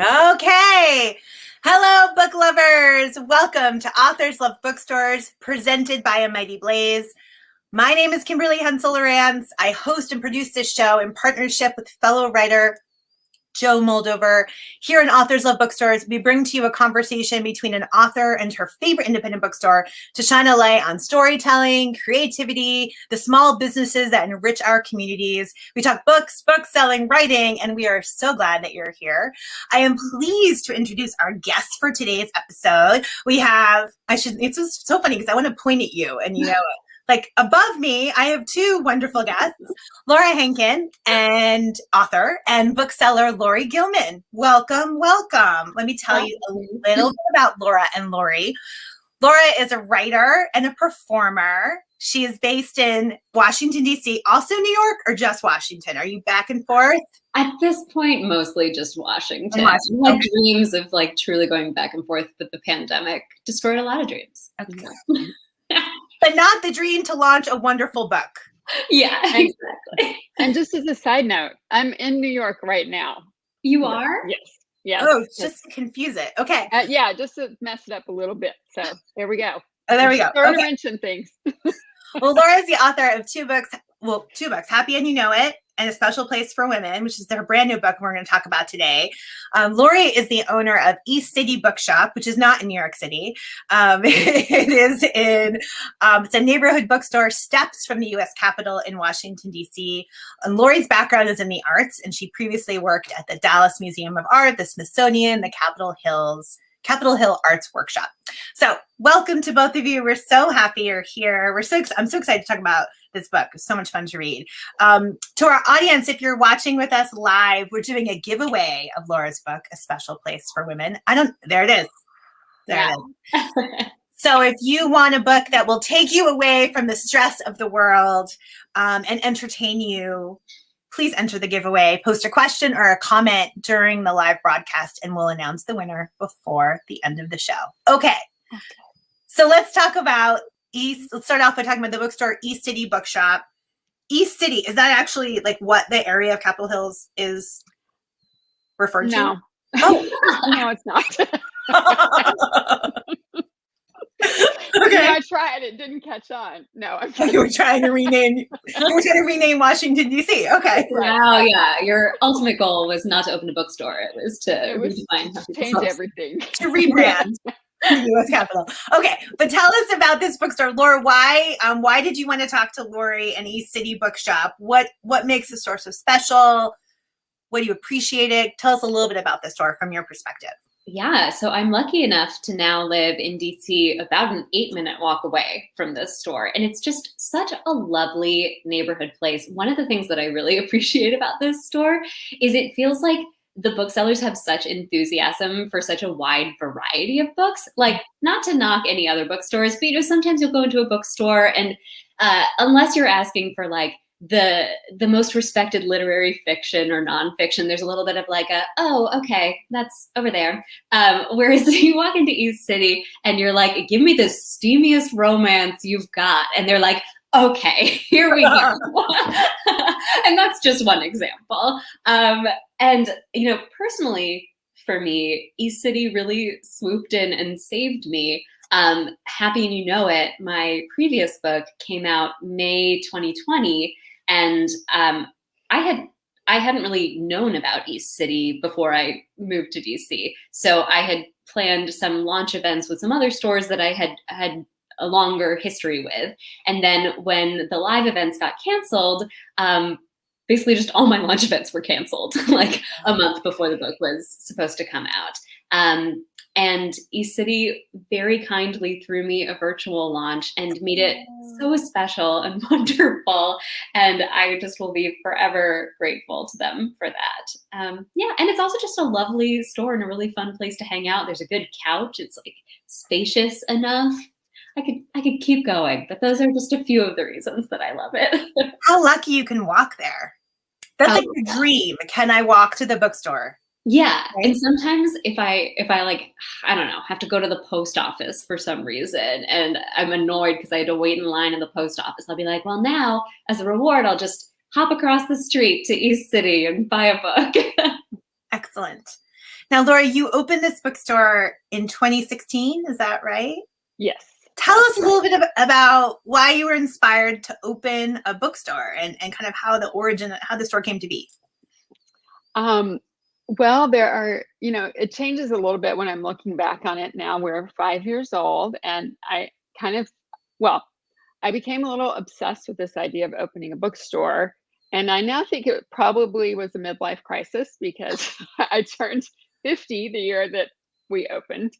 Okay. Hello, book lovers. Welcome to Authors Love Bookstores, presented by A Mighty Blaze. My name is Kimberly Hensle Lowrance. I host and produce this show in partnership with fellow writer Joe Moldover. Here in Authors Love Bookstores, we bring to you a conversation between an author and her favorite independent bookstore to shine a light on storytelling, creativity, the small businesses that enrich our communities. We talk books, book selling, writing, and we are so glad that you're here. I am pleased to introduce our guests for today's episode. We have, it's just so funny because I want to point at you and you know it. Like above me, I have two wonderful guests, Laura Hankin, and author and bookseller Lori Gilman. Welcome, welcome. Let me tell you a little bit about Laura and Lori. Laura is a writer and a performer. She is based in Washington, D.C., also New York, or just Washington? Are you back and forth? At this point, mostly just Washington. I had dreams of like truly going back and forth, but the pandemic destroyed a lot of dreams. Okay. But not the dream to launch a wonderful book. Yeah, exactly. And just as a side note, I'm in New York right now. You are? Yes. Yeah. Oh, just to confuse it. Okay. Yeah, just to mess it up a little bit. So there we go. Oh, there we go. Throwing a wrench in things. Well, Laura is the author of two books, Happy and You Know It, and A Special Place for Women, which is their brand new book we're going to talk about today. Lori is the owner of City Bookshop, which is not in New York City. It is it's a neighborhood bookstore steps from the U.S. Capitol in Washington, D.C. And Lori's background is in the arts, and she previously worked at the Dallas Museum of Art, the Smithsonian, the Capitol Hill Arts Workshop. So welcome to both of you. We're so happy you're here. I'm so excited to talk about this book. It's so much fun to read. To our audience, if you're watching with us live, we're doing a giveaway of Laura's book, A Special Place for Women. There it is. There it is. So if you want a book that will take you away from the stress of the world and entertain you, please enter the giveaway, post a question or a comment during the live broadcast, and we'll announce the winner before the end of the show. Okay. So let's talk about let's start off by talking about the bookstore, City Bookshop. City, is that actually like what the area of Capitol Hills is referred to? No. Oh. No, it's not. Okay. Yeah, I tried. It didn't catch on. No, You were trying to rename Washington, D.C. Okay. Wow, yeah. Your ultimate goal was not to open a bookstore. It was to redefine how people change everything. To rebrand the U.S. Capitol. Okay, but tell us about this bookstore. Laura, why did you want to talk to Lori and City Bookshop? What makes the store so special? What do you appreciate it? Tell us a little bit about the store from your perspective. Yeah, so I'm lucky enough to now live in DC, about an 8-minute walk away from this store. And it's just such a lovely neighborhood place. One of the things that I really appreciate about this store is it feels like the booksellers have such enthusiasm for such a wide variety of books. Like, not to knock any other bookstores, but sometimes you'll go into a bookstore and unless you're asking for like the most respected literary fiction or nonfiction, there's a little bit of like oh, okay, that's over there. Whereas you walk into East City and you're like, give me the steamiest romance you've got. And they're like, okay, here we go. And that's just one example. And, personally for me, East City really swooped in and saved me. Happy and You Know It, my previous book, came out May 2020. And I hadn't really known about East City before I moved to DC. So I had planned some launch events with some other stores that I had a longer history with. And then when the live events got canceled, basically just all my launch events were canceled like a month before the book was supposed to come out. And East City very kindly threw me a virtual launch and made it so special and wonderful. And I just will be forever grateful to them for that. And it's also just a lovely store and a really fun place to hang out. There's a good couch. It's like spacious enough. I could keep going, but those are just a few of the reasons that I love it. How lucky you can walk there. That's like the dream. Can I walk to the bookstore? Yeah. Right. And sometimes if I like, I don't know, have to go to the post office for some reason and I'm annoyed because I had to wait in line in the post office, I'll be like, well, now as a reward, I'll just hop across the street to East City and buy a book. Excellent. Now, Laura, you opened this bookstore in 2016. Is that right? Yes. Tell us a little bit about why you were inspired to open a bookstore and kind of how the store came to be. Well, there are, it changes a little bit when I'm looking back on it now. We're 5 years old, and I became a little obsessed with this idea of opening a bookstore. And I now think it probably was a midlife crisis because I turned 50 the year that we opened.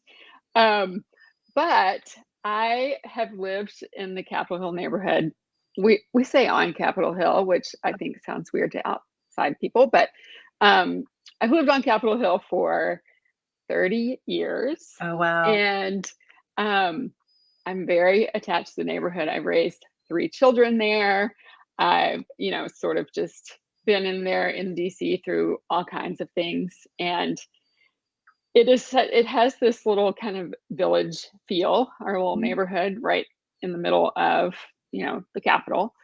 But I have lived in the Capitol Hill neighborhood. We say on Capitol Hill, which I think sounds weird to outside people, but I've lived on Capitol Hill for 30 years. Oh, wow. And I'm very attached to the neighborhood. I've raised 3 children there. I've, sort of just been in there in DC through all kinds of things. And it has this little kind of village feel, our little neighborhood right in the middle of, the Capitol.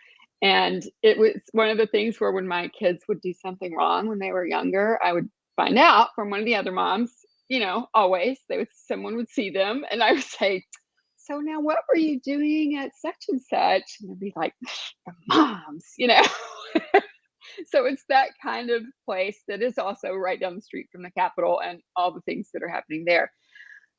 And it was one of the things where when my kids would do something wrong when they were younger, I would find out from one of the other moms, always someone would see them and I would say, so now what were you doing at such and such? And they'd be like, the moms, So it's that kind of place that is also right down the street from the Capitol and all the things that are happening there.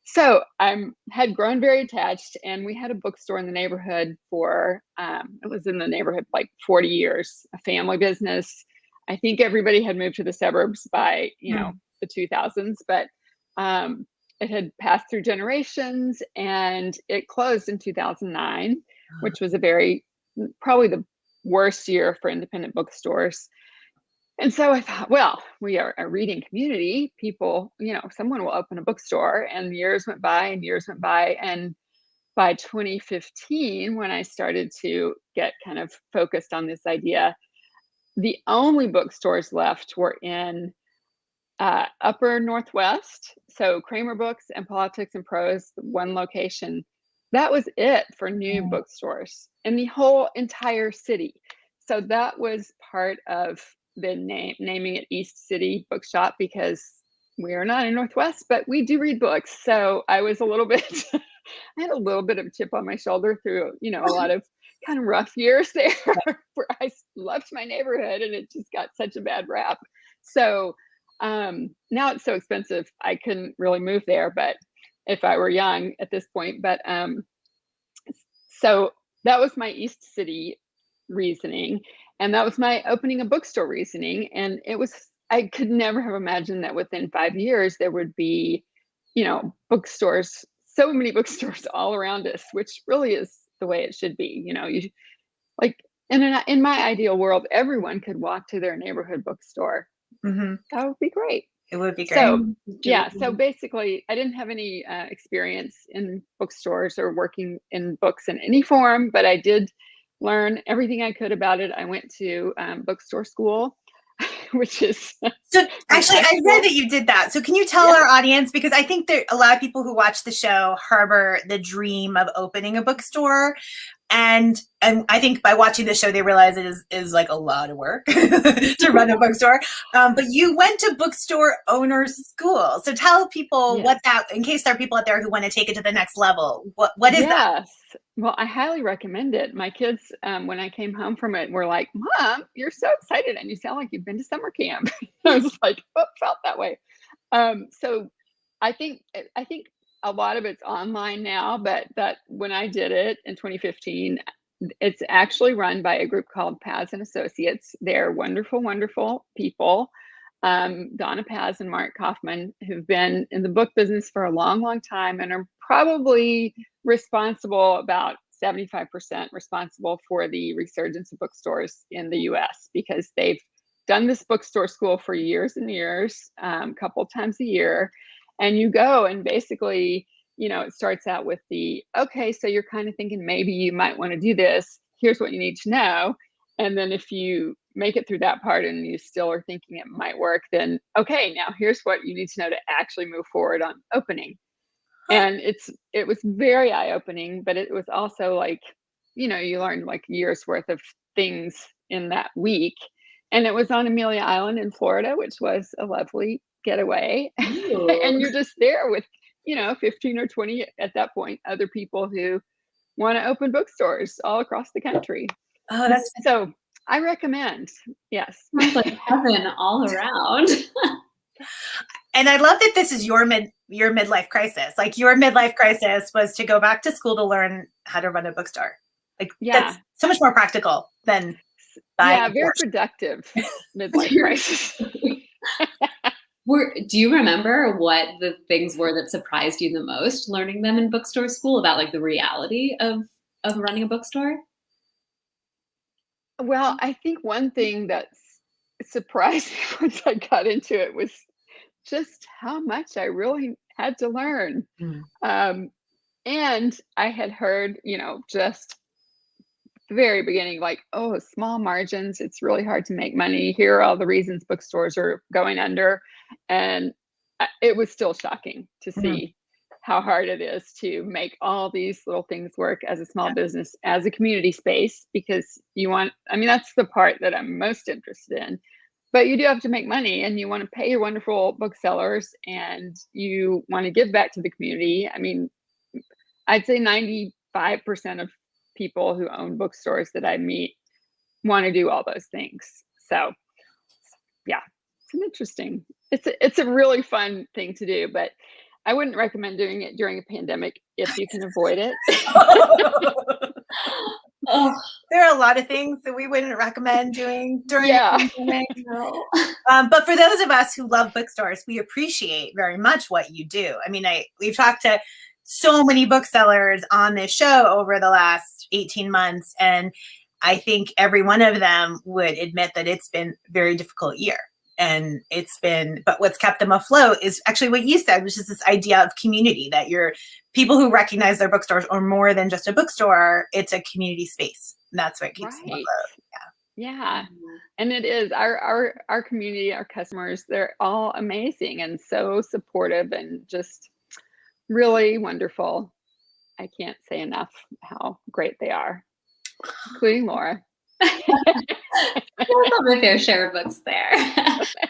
So had grown very attached, and we had a bookstore in the neighborhood for, it was in the neighborhood like 40 years, a family business. I think everybody had moved to the suburbs by, the 2000s, but it had passed through generations, and it closed in 2009, which was probably the worst year for independent bookstores. And so I thought, well, we are a reading community. People, someone will open a bookstore. And years went by and years went by. And by 2015, when I started to get kind of focused on this idea, the only bookstores left were in Upper Northwest. So Kramer Books and Politics and Prose, one location. That was it for new bookstores in the whole entire city. So that was part of the naming it East City Bookshop, because we are not in Northwest, but we do read books. So I was I had a little bit of a chip on my shoulder through, a lot of kind of rough years there where I loved my neighborhood and it just got such a bad rap. So now it's so expensive, I couldn't really move there, but if I were young at this point, but so that was my East City reasoning. And that was my opening a bookstore reasoning. And I could never have imagined that within 5 years, there would be, bookstores, so many bookstores all around us, which really is the way it should be. You like in my ideal world, everyone could walk to their neighborhood bookstore. Mm-hmm. That would be great. It would be great. So, yeah. So basically, I didn't have any experience in bookstores or working in books in any form, but I did learn everything I could about it. I went to bookstore school, which is so actually I read that you did that. So can you tell our audience, because I think there a lot of people who watch the show harbor the dream of opening a bookstore. And I think by watching the show, they realize it is like a lot of work to run a bookstore. But you went to bookstore owners school. So tell people what that, in case there are people out there who want to take it to the next level. What is that? Well, I highly recommend it. My kids, when I came home from it, were like, Mom, you're so excited and you sound like you've been to summer camp. I was like, felt that way. So I think a lot of it's online now, but that when I did it in 2015, it's actually run by a group called Paz and Associates. They're wonderful, wonderful people. Donna Paz and Mark Kaufman, who've been in the book business for a long, long time and are probably responsible, about 75% responsible for the resurgence of bookstores in the US, because they've done this bookstore school for years and years, a couple times a year. And you go and basically, it starts out with okay, so you're kind of thinking maybe you might want to do this. Here's what you need to know. And then if you make it through that part and you still are thinking it might work, then, okay, now here's what you need to know to actually move forward on opening. And it was very eye-opening, but it was also like, you learned like years worth of things in that week. And it was on Amelia Island in Florida, which was a lovely getaway. Ooh. And you're just there with, 15 or 20 at that point, other people who want to open bookstores all across the country. Oh, that's So I recommend, yes. Sounds like heaven all around. and I love that this is your midlife crisis. Like your midlife crisis was to go back to school to learn how to run a bookstore. Like that's so much more practical than buying very productive midlife crisis. Do you remember what the things were that surprised you the most learning them in bookstore school about like the reality of running a bookstore? Well, I think one thing that surprised me once I got into it was just how much I really had to learn. And I had heard, just the very beginning, like, oh, small margins, it's really hard to make money. Here are all the reasons bookstores are going under. And it was still shocking to see how hard it is to make all these little things work as a small business, as a community space, because that's the part that I'm most interested in. But you do have to make money, and you want to pay your wonderful booksellers, and you want to give back to the community. I mean, I'd say 95% of people who own bookstores that I meet want to do all those things. So yeah, it's a really fun thing to do, but I wouldn't recommend doing it during a pandemic if you can avoid it. There are a lot of things that we wouldn't recommend doing during the pandemic. But for those of us who love bookstores, we appreciate very much what you do. I mean, we've talked to so many booksellers on this show over the last 18 months, and I think every one of them would admit that it's been a very difficult year. And but what's kept them afloat is actually what you said, which is this idea of community, that you're people who recognize their bookstores are more than just a bookstore. It's a community space. And that's what keeps them afloat. Yeah. And it is our community, our customers, they're all amazing and so supportive and just really wonderful. I can't say enough how great they are, including Laura. I love a fair share of books there.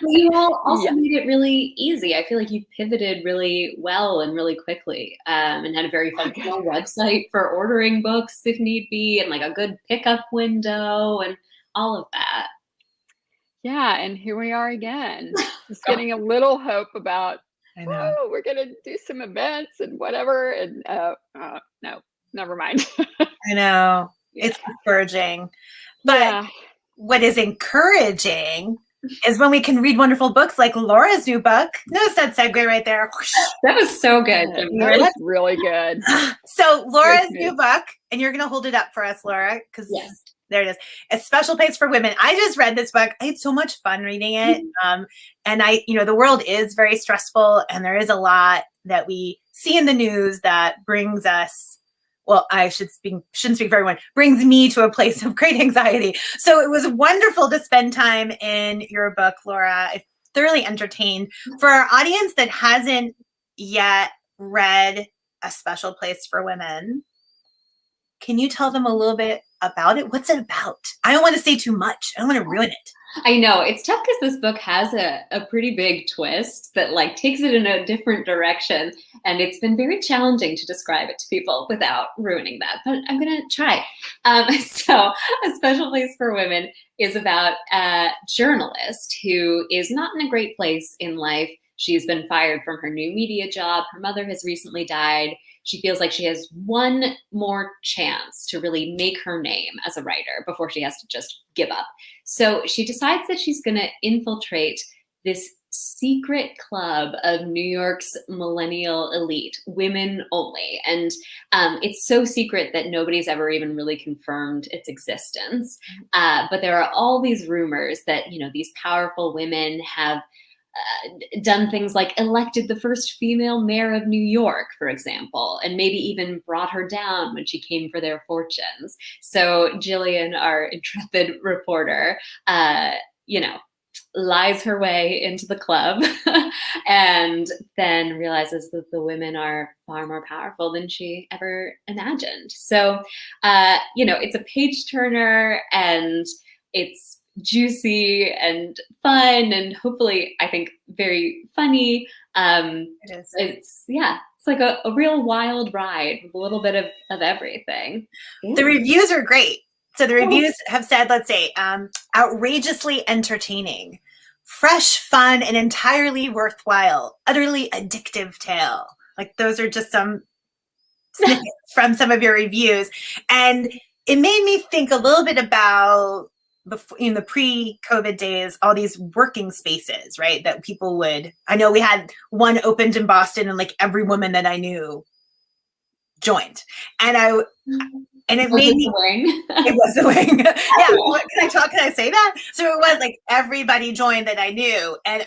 You all also made it really easy. I feel like you pivoted really well and really quickly, and had a very functional website for ordering books if need be, and like a good pickup window and all of that. Yeah, and here we are again, just getting a little hope about, we're going to do some events and whatever, and no, never mind. I know. It's discouraging. But what is encouraging is when we can read wonderful books like Laura's new book. Notice that segue right there. That was so good. That was really good. So Laura's new book, and you're going to hold it up for us, Laura, because there it is. A Special Place for Women. I just read this book. I had so much fun reading it. And the world is very stressful, and there is a lot that we see in the news that brings us, well, I shouldn't speak for everyone, brings me to a place of great anxiety. So it was wonderful to spend time in your book, Laura. I thoroughly entertained. For our audience that hasn't yet read A Special Place for Women, can you tell them a little bit about it? What's it about? I don't want to say too much. I don't want to ruin it. I know it's tough because this book has a pretty big twist that like takes it in a different direction. And it's been very challenging to describe it to people without ruining that, but I'm going to try. So A Special Place for Women is about a journalist who is not in a great place in life. She's been fired from her new media job. Her mother has recently died. She feels like she has one more chance to really make her name as a writer before she has to just give up. So she decides that she's going to infiltrate this secret club of New York's millennial elite, women only. And it's so secret that nobody's ever even really confirmed its existence. But there are all these rumors that, these powerful women have done things like elected the first female mayor of New York, for example, and maybe even brought her down when she came for their fortunes. So Jillian, our intrepid reporter, lies her way into the club and then realizes that the women are far more powerful than she ever imagined. So, it's a page turner, and it's juicy and fun, and hopefully, I think, very funny. It is. It's like a real wild ride with a little bit of everything. The reviews are great. So the reviews have said, let's say, outrageously entertaining, fresh, fun, and entirely worthwhile, utterly addictive tale. Like those are just some snippets from some of your reviews. And it made me think a little bit about in the pre-COVID days, all these working spaces, right? That people would, I know we had one opened in Boston and like every woman that I knew joined. And it made me, it was a wing. Yeah. Can I say that? So it was like everybody joined that I knew. And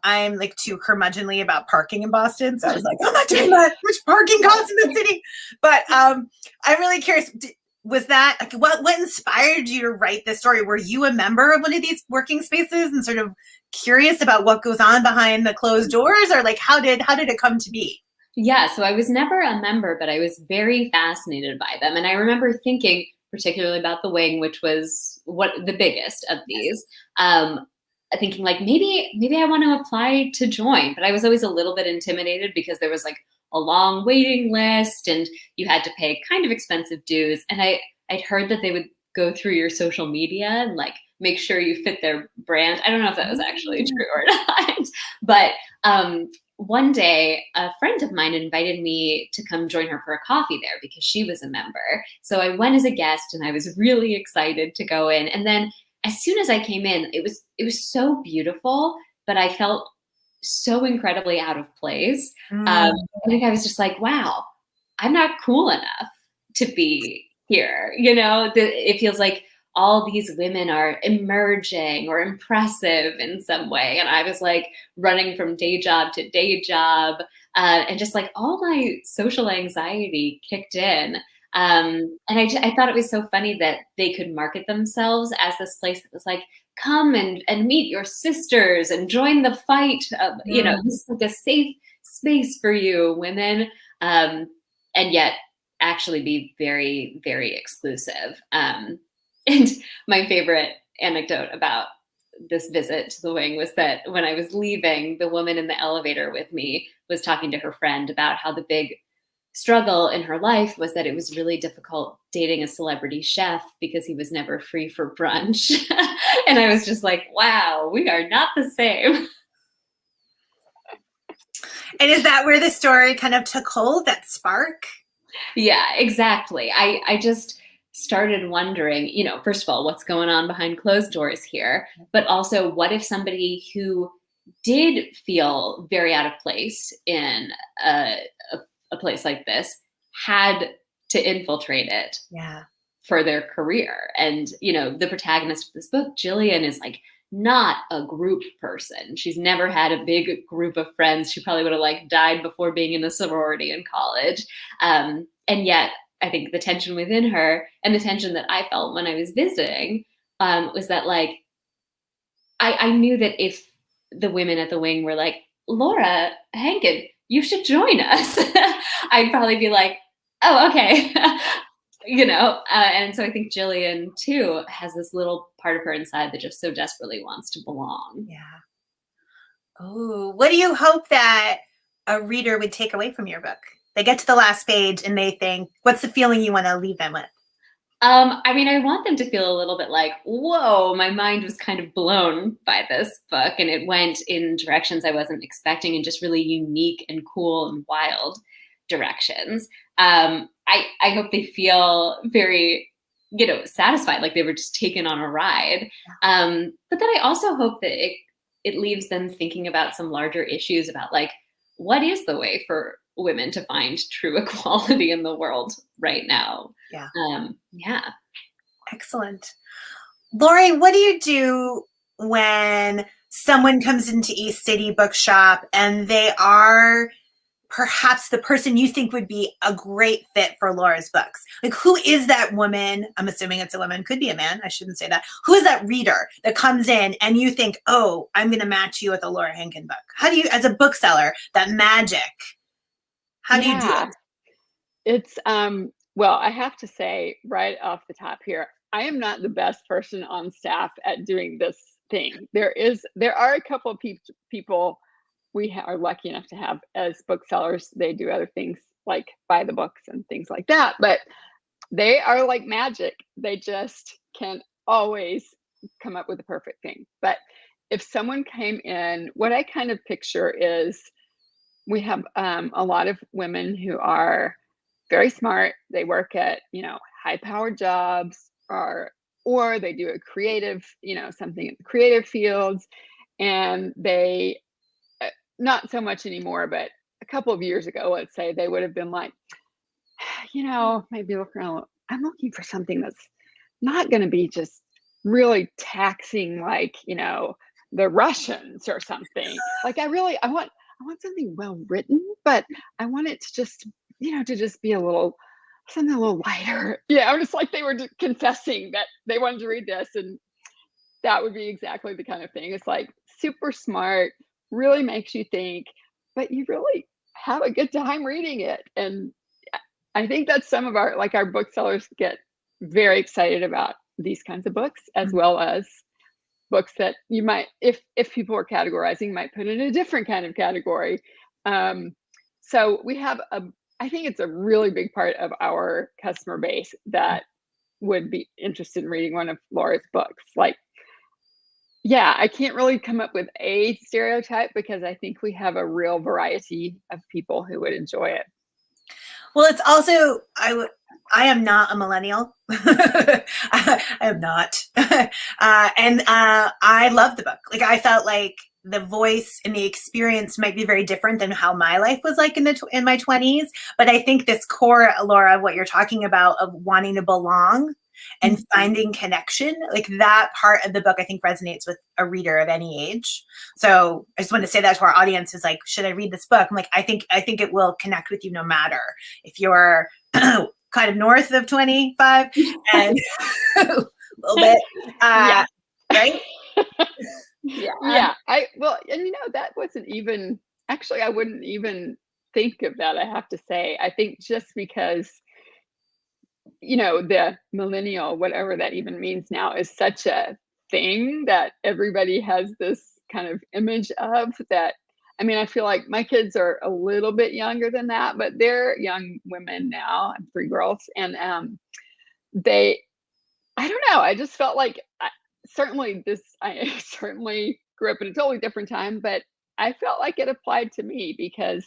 I'm like too curmudgeonly about parking in Boston. So I was like, I'm not doing that. Which parking costs in the city? But I'm really curious. Was that like what inspired you to write this story? Were you a member of one of these working spaces and sort of curious about what goes on behind the closed doors, or like how did it come to be? Yeah, so I was never a member, but I was very fascinated by them. And I remember thinking particularly about the wing, which was the biggest of these, thinking like, maybe I want to apply to join. But I was always a little bit intimidated because there was like a long waiting list and you had to pay kind of expensive dues. And I'd heard that they would go through your social media and like make sure you fit their brand. I don't know if that was actually true or not, but one day, a friend of mine invited me to come join her for a coffee there because she was a member. So I went as a guest and I was really excited to go in. And then as soon as I came in, it was so beautiful, but I felt so incredibly out of place. I think I was just like, wow, I'm not cool enough to be here. You know, it feels like all these women are emerging or impressive in some way. And I was like running from day job to day job. And just like all my social anxiety kicked in. And I thought it was so funny that they could market themselves as this place that was like, come and meet your sisters and join the fight. You know, this is like a safe space for you, women. And yet actually be very, very exclusive. And my favorite anecdote about this visit to the wing was that when I was leaving, the woman in the elevator with me was talking to her friend about how the big struggle in her life was that it was really difficult dating a celebrity chef because he was never free for brunch. And I was just like, wow, we are not the same. And is that where the story kind of took hold, that spark? Yeah, exactly. I just started wondering, you know, first of all, what's going on behind closed doors here? But also, what if somebody who did feel very out of place in a place like this had to infiltrate it for their career? And, you know, the protagonist of this book, Jillian, is like not a group person. She's never had a big group of friends. She probably would have like died before being in a sorority in college. And yet I think the tension within her and the tension that I felt when I was visiting was that like, I knew that if the women at the wing were like, Laura, Hankin, you should join us, I'd probably be like, oh, okay. You know, and so I think Jillian too has this little part of her inside that just so desperately wants to belong. Yeah. Oh, what do you hope that a reader would take away from your book? They get to the last page and they think, what's the feeling you want to leave them with? I mean, I want them to feel a little bit like, whoa, my mind was kind of blown by this book and it went in directions I wasn't expecting and just really unique and cool and wild directions. I hope they feel very, you know, satisfied, like they were just taken on a ride. But then I also hope that it leaves them thinking about some larger issues about like, what is the way for women to find true equality in the world right now? Yeah. Excellent. Lori, what do you do when someone comes into East City Bookshop and they are perhaps the person you think would be a great fit for Laura's books? Like, who is that woman? I'm assuming it's a woman, could be a man. I shouldn't say that. Who is that reader that comes in and you think, oh, I'm going to match you with a Laura Hankin book? How do you, as a bookseller, that magic, how do you do it? It's, well, I have to say right off the top here, I am not the best person on staff at doing this thing. There are a couple of people we are lucky enough to have as booksellers. They do other things like buy the books and things like that, but they are like magic. They just can always come up with the perfect thing. But if someone came in, what I kind of picture is we have a lot of women who are very smart. They work at, high-powered jobs, or they do a creative, something in the creative fields, and they not so much anymore, but a couple of years ago, let's say, they would have been like, maybe look around. I'm looking for something that's not going to be just really taxing, like, the Russians or something. Like, I want something well written, but I want it to just, to just be something a little lighter. Yeah, I'm just like, they were confessing that they wanted to read this, and that would be exactly the kind of thing. It's like super smart, really makes you think, but you really have a good time reading it. And I think that's some of our booksellers get very excited about these kinds of books, as well as books that you might, if people are categorizing, might put in a different kind of category. So we have I think it's a really big part of our customer base that would be interested in reading one of Laura's books. Like, yeah, I can't really come up with a stereotype because I think we have a real variety of people who would enjoy it. Well, it's also, I am not a millennial. I am not. And I love the book. Like, I felt like the voice and the experience might be very different than how my life was like in my 20s. But I think this core, Laura, what you're talking about of wanting to belong and finding connection, like that part of the book, I think resonates with a reader of any age. So I just want to say that to our audience, is like, should I read this book? I'm like, I think it will connect with you no matter if you're kind of north of 25 and a little bit, yeah. right? Yeah. And that wasn't even, actually, I wouldn't even think of that, I have to say. I think just because the millennial, whatever that even means now, is such a thing that everybody has this kind of image of that. I mean, I feel like my kids are a little bit younger than that, but they're young women now. I'm 3 girls, and I don't know. I just felt like I certainly grew up in a totally different time, but I felt like it applied to me because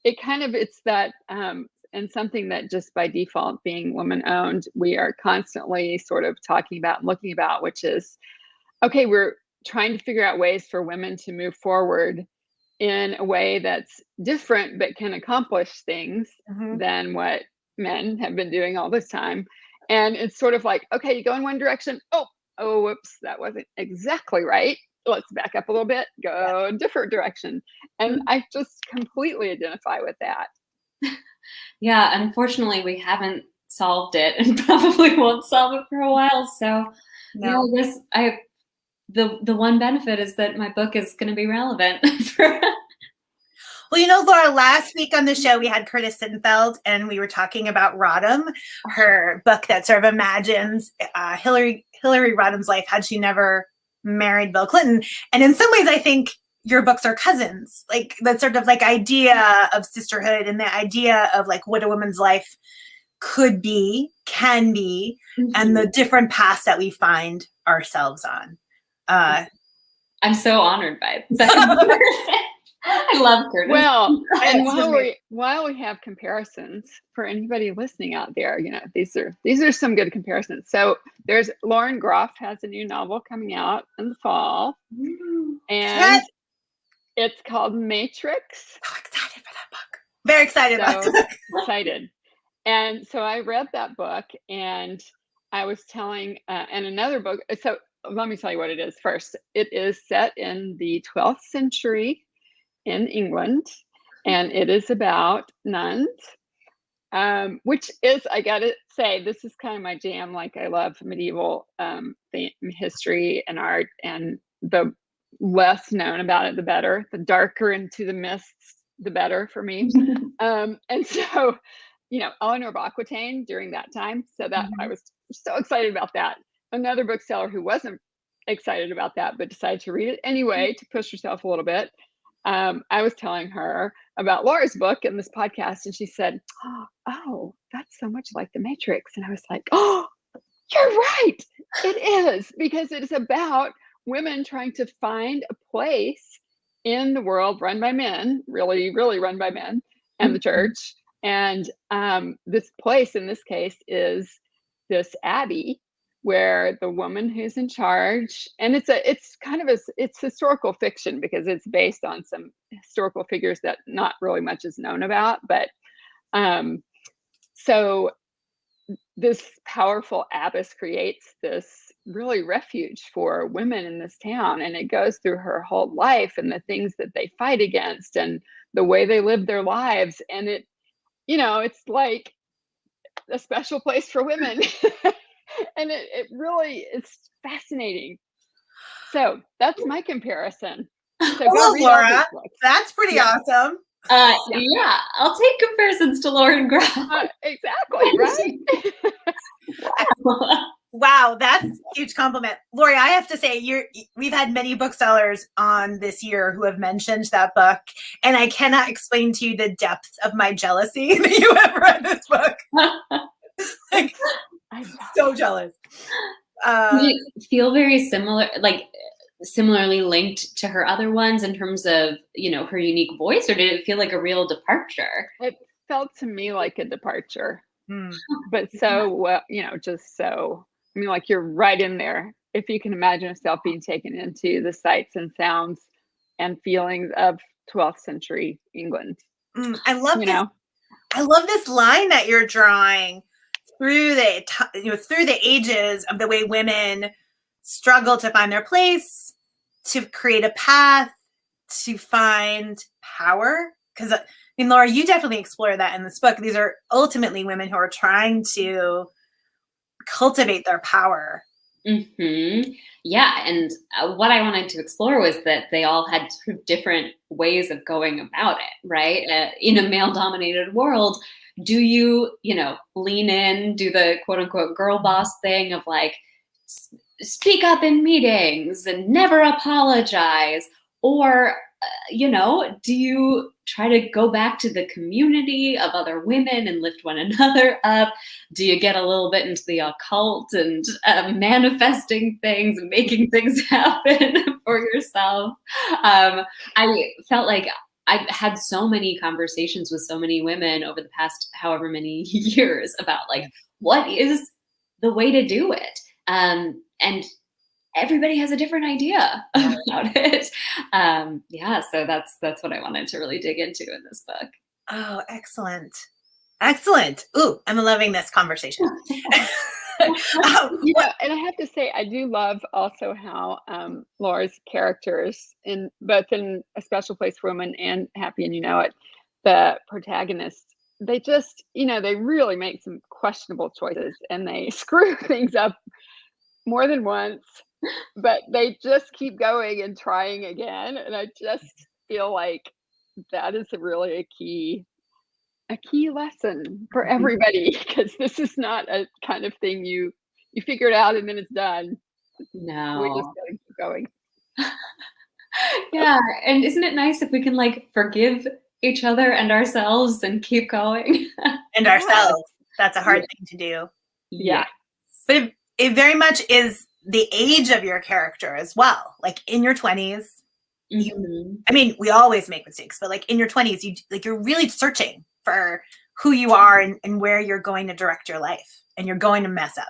it's that, and something that just by default, being woman owned, we are constantly sort of talking about and looking about, which is, okay, we're trying to figure out ways for women to move forward in a way that's different, but can accomplish things than what men have been doing all this time. And it's sort of like, okay, you go in one direction. Oh, whoops, that wasn't exactly right. Let's back up a little bit, go a different direction. And I just completely identify with that. Yeah, unfortunately, we haven't solved it and probably won't solve it for a while. So, No. I guess the one benefit is that my book is going to be relevant for. Well, Laura, last week on the show, we had Curtis Sittenfeld, and we were talking about Rodham, her book that sort of imagines Hillary Rodham's life had she never married Bill Clinton. And in some ways, I think your books are cousins, like that sort of like idea of sisterhood and the idea of like what a woman's life could be, can be, and the different paths that we find ourselves on. I'm so honored by that. I love Curtis. Well, and while we have comparisons for anybody listening out there, these are some good comparisons. So there's Lauren Groff has a new novel coming out in the fall, and it's called Matrix. So excited for that book. Very excited about it. Excited. And so I read that book, and I was telling, and another book. So let me tell you what it is first. It is set in the 12th century in England, and it is about nuns, which is, I gotta say, this is kind of my jam. Like, I love medieval history and art, and the less known about it, the better. The darker into the mists, the better for me. And so Eleanor of Aquitaine during that time. So that I was so excited about that. Another bookseller who wasn't excited about that, but decided to read it anyway to push herself a little bit. I was telling her about Laura's book in this podcast, and she said, "Oh, that's so much like The Matrix." And I was like, "Oh, you're right. It is, because it is about women trying to find a place in the world run by men, really, really run by men, and the church. And this place in this case is this abbey where the woman who's in charge, and it's kind of it's historical fiction because it's based on some historical figures that not really much is known about, but so this powerful abbess creates this really refuge for women in this town, and it goes through her whole life and the things that they fight against and the way they live their lives, and it's like a special place for women. And it really is fascinating. So that's my comparison. So Well, read all Laura, these books. that's pretty awesome. Yeah, I'll take comparisons to Lauren Graf. Exactly, right? Wow, that's a huge compliment. Lori, I have to say, we've had many booksellers on this year who have mentioned that book, and I cannot explain to you the depth of my jealousy that you have read this book. Like, I'm so jealous. Do you feel very similarly linked to her other ones in terms of, her unique voice, or did it feel like a real departure? It felt to me like a departure, but so well, just so, like you're right in there. If you can imagine yourself being taken into the sights and sounds and feelings of 12th century England. I love I love this line that you're drawing through the ages of the way women struggle to find their place, to create a path, to find power. Because Laura, you definitely explore that in this book. These are ultimately women who are trying to cultivate their power. Yeah, and what I wanted to explore was that they all had sort of different ways of going about it, right? In a male-dominated world, do you, lean in, do the quote-unquote girl boss thing of like, speak up in meetings and never apologize? Or, do you try to go back to the community of other women and lift one another up? Do you get a little bit into the occult and manifesting things and making things happen for yourself? I felt like I've had so many conversations with so many women over the past however many years about like, what is the way to do it? And everybody has a different idea about it. So that's what I wanted to really dig into in this book. Oh, excellent. Excellent. Ooh, I'm loving this conversation. And I have to say, I do love also how Laura's characters in both in A Special Place for Women and Happy and You Know It, the protagonists, they just, they really make some questionable choices and they screw things up more than once, but they just keep going and trying again. And I just feel like that is really a key lesson for everybody, because this is not a kind of thing you figure it out and then it's done. No, we just gotta keep going. Yeah, and isn't it nice if we can like forgive each other and ourselves and keep going? And ourselves. That's a hard thing to do. Yeah. But it very much is the age of your character as well. Like in your 20s, we always make mistakes, but like in your 20s, you're really searching for who you are and where you're going to direct your life, and you're going to mess up.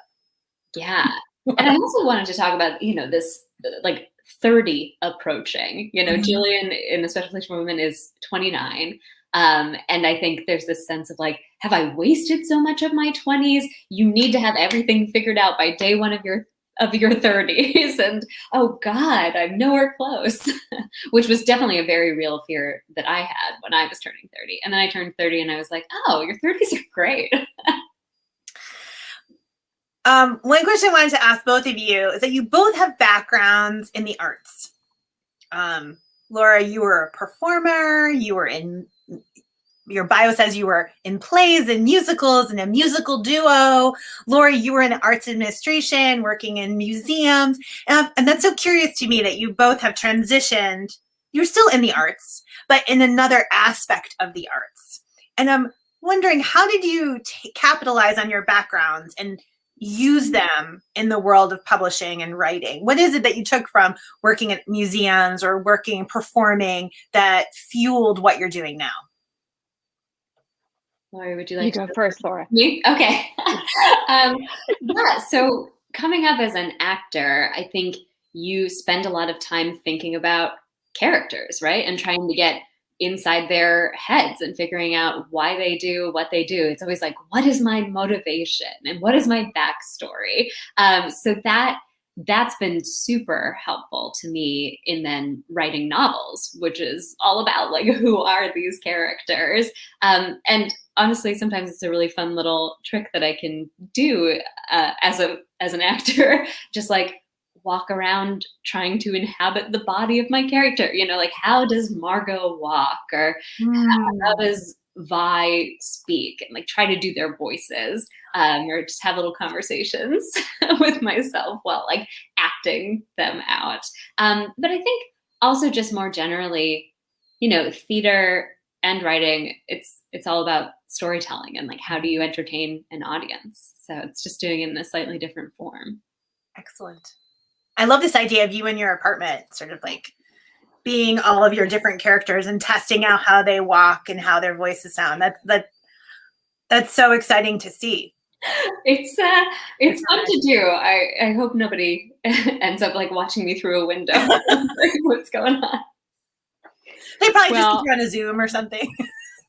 Yeah. And I also wanted to talk about, this like 30 approaching, Jillian in A Special Place for Women is 29. And I think there's this sense of like, have I wasted so much of my 20s? You need to have everything figured out by day one of your 30s. And oh God, I'm nowhere close, which was definitely a very real fear that I had when I was turning 30. And then I turned 30 and I was like, oh, your 30s are great. One question I wanted to ask both of you is that you both have backgrounds in the arts. Laura, you were a performer, you were in your bio says you were in plays and musicals and a musical duo. Lori, you were in arts administration, working in museums. And that's so curious to me that you both have transitioned. You're still in the arts, but in another aspect of the arts. And I'm wondering, how did you capitalize on your backgrounds and use them in the world of publishing and writing? What is it that you took from working at museums or working, performing, that fueled what you're doing now? Lori, would you like to go first, Laura? Me? Okay. Yeah, so coming up as an actor, I think you spend a lot of time thinking about characters, right? And trying to get inside their heads and figuring out why they do what they do. It's always like, what is my motivation and what is my backstory? So that's been super helpful to me in then writing novels, which is all about like, who are these characters? And honestly, sometimes it's a really fun little trick that I can do as an actor, just like walk around trying to inhabit the body of my character. You know, like, how does Margot walk, or how does Vi speak, and like try to do their voices, or just have little conversations with myself while like acting them out. But I think also just more generally, you know, theater and writing, it's all about storytelling and like, how do you entertain an audience? So it's just doing it in a slightly different form. Excellent. I love this idea of you in your apartment, sort of like being all of your different characters and testing out how they walk and how their voices sound. That's so exciting to see. It's fun to do. I hope nobody ends up like watching me through a window. Like, what's going on? They probably just get on a Zoom or something.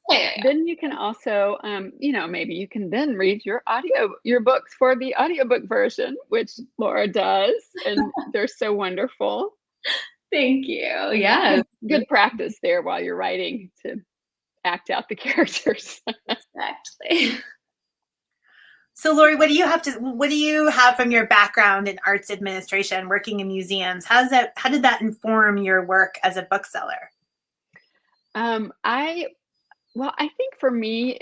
Yeah. Then you can also, maybe you can then read your books for the audiobook version, which Laura does, and they're so wonderful. Thank you. Yeah. Good practice there while you're writing to act out the characters. Exactly. So Lori, what do you have from your background in arts administration, working in museums? How did that inform your work as a bookseller? I think for me,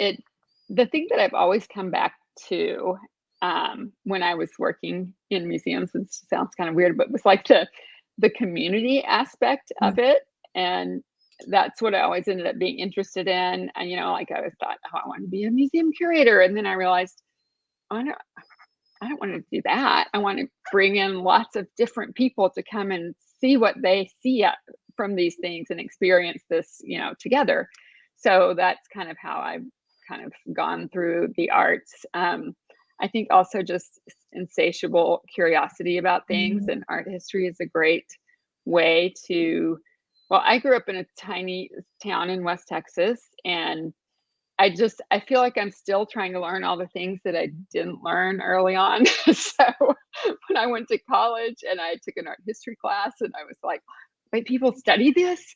the thing that I've always come back to when I was working in museums, it sounds kind of weird, but it was like the community aspect of it. And that's what I always ended up being interested in. And, like I always thought, oh, I want to be a museum curator. And then I realized, I don't want to do that. I want to bring in lots of different people to come and see what they see from these things and experience this, together. So that's kind of how I've kind of gone through the arts. I think also just insatiable curiosity about things, and art history is a great way to, I grew up in a tiny town in West Texas, and I feel like I'm still trying to learn all the things that I didn't learn early on. So when I went to college and I took an art history class, and I was like, wait, people study this?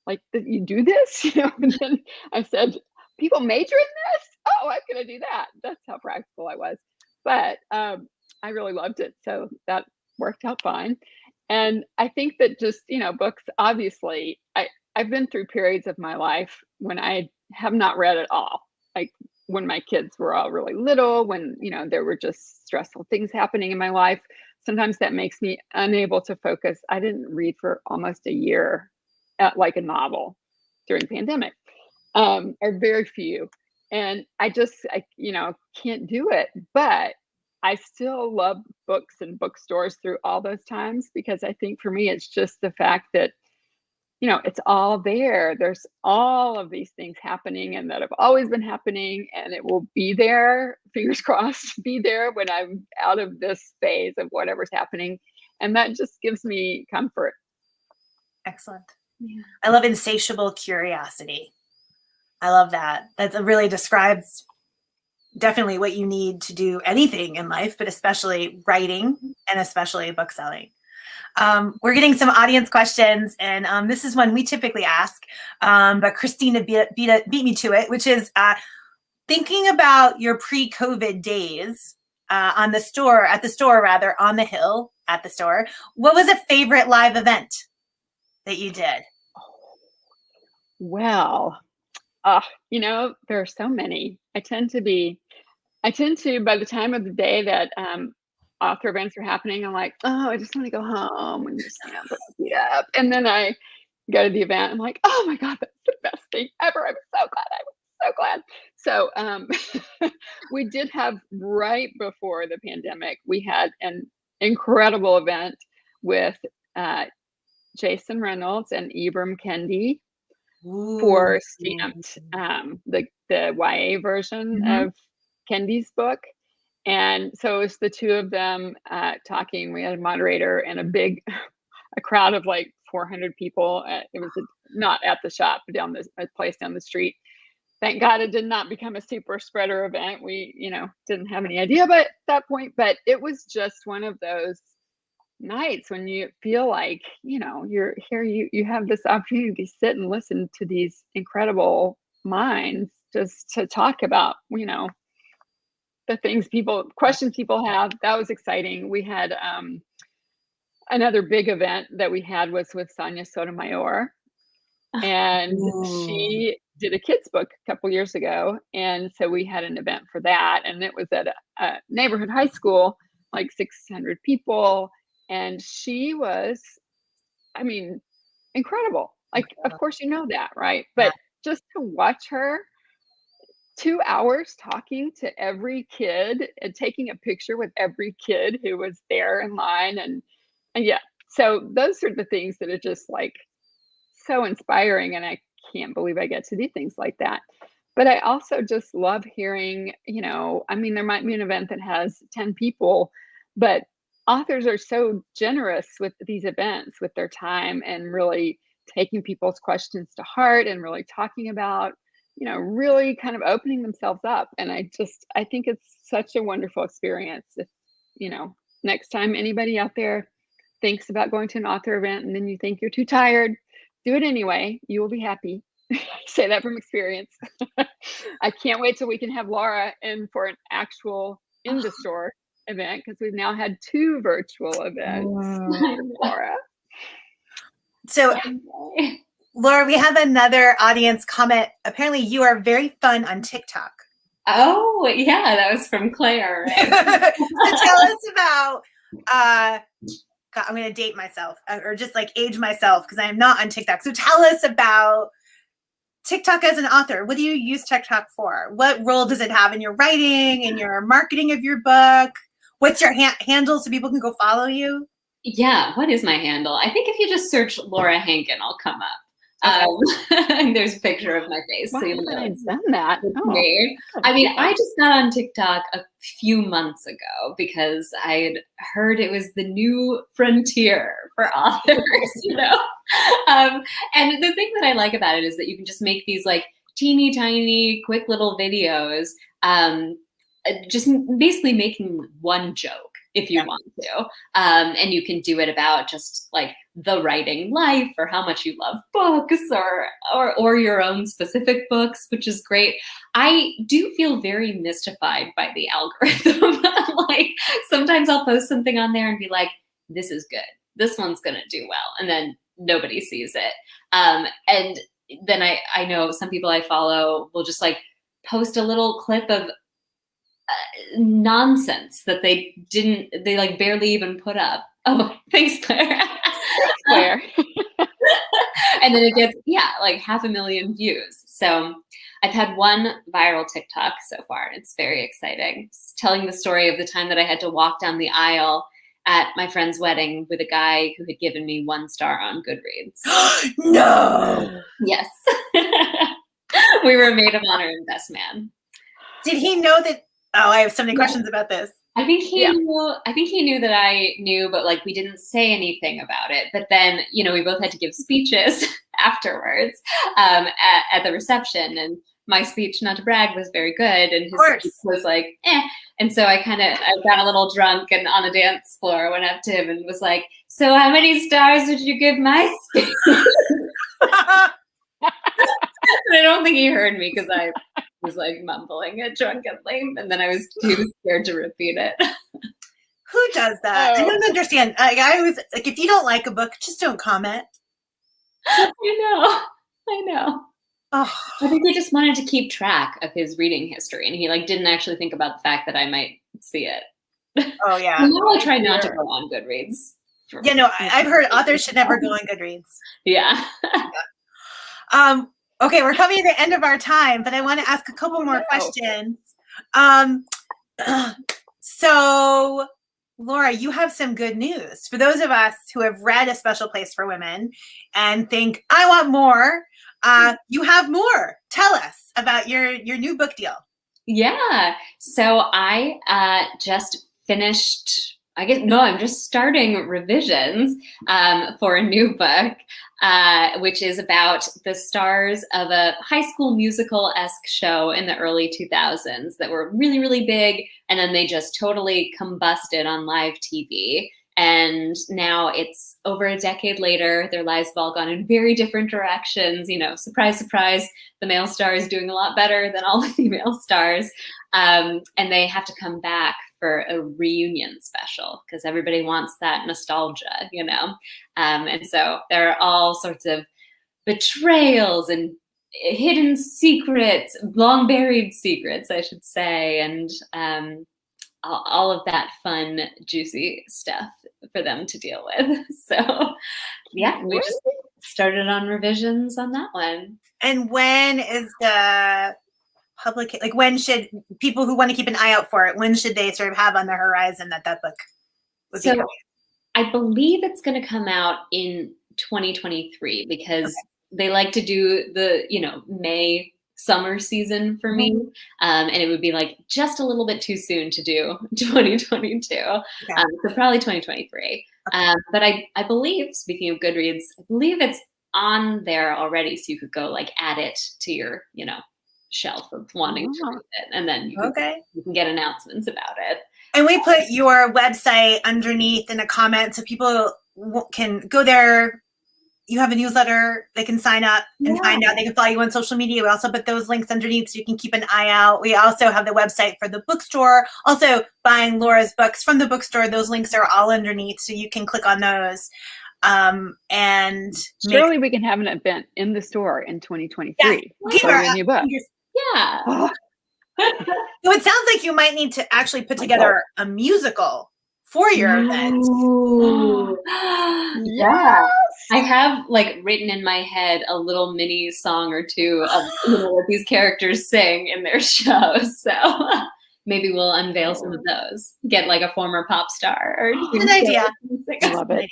Like, you do this? And then I said, people major in this? Oh, I'm going to do that. That's how practical I was. But I really loved it. So that worked out fine. And I think that just, books, obviously, I've been through periods of my life when I have not read at all. Like when my kids were all really little, when, there were just stressful things happening in my life. Sometimes that makes me unable to focus. I didn't read for almost a year, like a novel during the pandemic, or very few. And I can't do it. But I still love books and bookstores through all those times, because I think for me, it's just the fact that, it's all there. There's all of these things happening and that have always been happening, and it will be there, fingers crossed, be there when I'm out of this phase of whatever's happening. And that just gives me comfort. Excellent. Yeah. I love insatiable curiosity. I love that. That really describes definitely what you need to do anything in life, but especially writing and especially bookselling. We're getting some audience questions, and this is one we typically ask, but Christina beat me to it, which is thinking about your pre-COVID days on the store on the hill at the store. What was a favorite live event that you did? Well, There are so many. I tend to, by the time of the day that author events are happening, I'm like, oh, I just want to go home and just, put my feet up. And then I go to the event. I'm like, oh my God, that's the best thing ever. I'm so glad. So we did have, right before the pandemic, we had an incredible event with Jason Reynolds and Ibram Kendi for Stamped, the YA version of Kendi's book. And so it was the two of them talking. We had a moderator and a crowd of like 400 people. It was not at the shop, but a place down the street. Thank God it did not become a super spreader event. We, didn't have any idea at that point, but it was just one of those nights when you feel like, you're here, you have this opportunity to sit and listen to these incredible minds just to talk about, the questions people have. That was exciting. We had another big event that we had was with Sonia Sotomayor, and she did a kids book a couple years ago, and so we had an event for that, and it was at a neighborhood high school, like 600 people, and she was, incredible. Like, of course that, right? But just to watch her 2 hours talking to every kid and taking a picture with every kid who was there in line, and yeah, so those are the things that are just like so inspiring, and I can't believe I get to do things like that. But I also just love hearing, there might be an event that has 10 people, but authors are so generous with these events, with their time, and really taking people's questions to heart and really talking about, really kind of opening themselves up. And I think it's such a wonderful experience. If, next time anybody out there thinks about going to an author event and then you think you're too tired, do it anyway. You will be happy. I say that from experience. I can't wait till we can have Laura in for an actual in the store event, because we've now had 2 virtual events. Laura. So, Laura, we have another audience comment. Apparently, you are very fun on TikTok. Oh, yeah, that was from Claire, right? So tell us about, God, I'm going to date myself or just like age myself because I am not on TikTok. So tell us about TikTok as an author. What do you use TikTok for? What role does it have in your writing, in your marketing of your book? What's your handle so people can go follow you? Yeah, what is my handle? I think if you just search Laura Hankin, I'll come up. And there's a picture of my face. Why so haven't I done that? I just got on TikTok a few months ago because I had heard it was the new frontier for authors, and the thing that I like about it is that you can just make these like teeny tiny, quick little videos, just basically making one joke if you want to. And you can do it about just like the writing life or how much you love books or your own specific books, which is great. I do feel very mystified by the algorithm. Like sometimes I'll post something on there and be like, this is good. This one's going to do well. And then nobody sees it. And then I know some people I follow will just like post a little clip of nonsense that they like barely even put up. Oh, thanks, Claire. Thanks, Claire. And then it gets, like 500,000 views. So I've had one viral TikTok so far, and it's very exciting. It's telling the story of the time that I had to walk down the aisle at my friend's wedding with a guy who had given me 1 star on Goodreads. No. Yes. We were maid of honor and best man. Did he know that? Oh, I have so many questions about this. I think he knew. I think he knew that I knew, but like we didn't say anything about it. But then, we both had to give speeches afterwards at the reception, and my speech, not to brag, was very good, and his speech was like, eh. And so I got a little drunk and on a dance floor, went up to him and was like, "So how many stars would you give my speech?" And I don't think he heard me because I was like mumbling it drunkenly, and then I was too scared to repeat it. Who does that? I don't understand. I always like, if you don't like a book, just don't comment. I know. Oh, I think he just wanted to keep track of his reading history, and he like didn't actually think about the fact that I might see it. oh yeah. And now I try not to go on Goodreads. Yeah, no, I've heard authors should never go on Goodreads. Yeah. Okay, we're coming to the end of our time, but I want to ask a couple more questions. So, Laura, you have some good news. For those of us who have read A Special Place for Women and think, I want more, you have more. Tell us about your new book deal. Yeah. So I just finished, I'm just starting revisions for a new book, which is about the stars of a high school musical-esque show in the early 2000s that were really, really big, and then they just totally combusted on live TV. And now it's over a decade later, their lives have all gone in very different directions. You know, surprise, surprise, the male star is doing a lot better than all the female stars. And they have to come back for a reunion special because everybody wants that nostalgia, you know? And so there are all sorts of betrayals and hidden secrets, long buried secrets, I should say, and all of that fun, juicy stuff for them to deal with. So yeah, we just started on revisions on that one. And when is the public, like when should people who want to keep an eye out for it, when should they sort of have on the horizon that book would be coming? I believe it's going to come out in 2023 because they like to do the, May summer season for me. And it would be like just a little bit too soon to do 2022. So probably 2023. But I believe, speaking of Goodreads, I believe it's on there already. So you could go like add it to your, shelf of wanting to read it. And then you can get announcements about it. And we put your website underneath in a comment so people can go there. You have a newsletter, they can sign up and find out. They can follow you on social media. We also put those links underneath so you can keep an eye out. We also have the website for the bookstore. Also, buying Laura's books from the bookstore, those links are all underneath, so you can click on those. And surely we can have an event in the store in 2023 for your new book. Yeah. So it sounds like you might need to actually put together a musical for your event. Yeah. I have like written in my head a little mini song or two of what these characters sing in their shows. So maybe we'll unveil some of those. Get like a former pop star. Or good idea. I love it.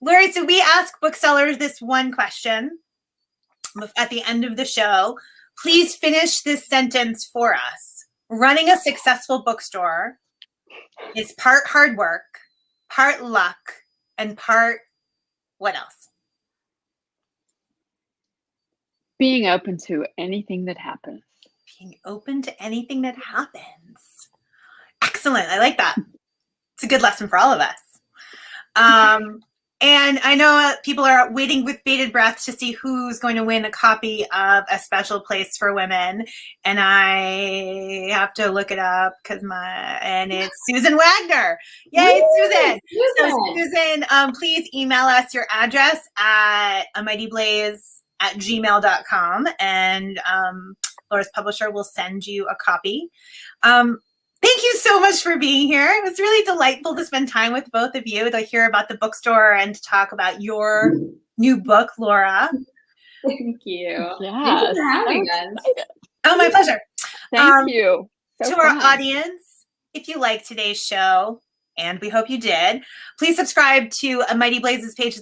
Lori, so we ask booksellers this one question at the end of the show. Please finish this sentence for us. Running a successful bookstore is part hard work, part luck, and part what else? Being open to anything that happens. Being open to anything that happens. Excellent. I like that. It's a good lesson for all of us. And I know people are waiting with bated breath to see who's going to win a copy of A Special Place for Women. And I have to look it up and it's Susan Wagner. Yay, Susan. So Susan, please email us your address at amightyblaze@gmail.com and Laura's publisher will send you a copy. Thank you so much for being here. It was really delightful to spend time with both of you, to hear about the bookstore and to talk about your new book, Laura. Thank you. Yeah. Thank you for having us. Oh, my pleasure. Thank you. To our audience, if you like today's show, and we hope you did, please subscribe to A Mighty Blaze's page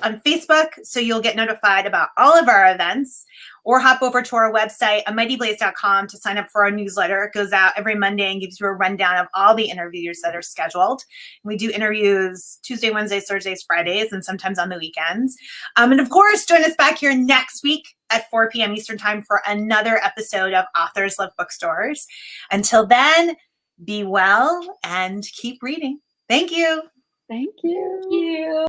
on Facebook so you'll get notified about all of our events, or hop over to our website, amightyblaze.com, to sign up for our newsletter. It goes out every Monday and gives you a rundown of all the interviews that are scheduled. We do interviews Tuesday, Wednesdays, Thursdays, Fridays, and sometimes on the weekends. And of course, join us back here next week at 4 p.m. Eastern Time for another episode of Authors Love Bookstores. Until then, be well and keep reading. Thank you. Thank you. Thank you.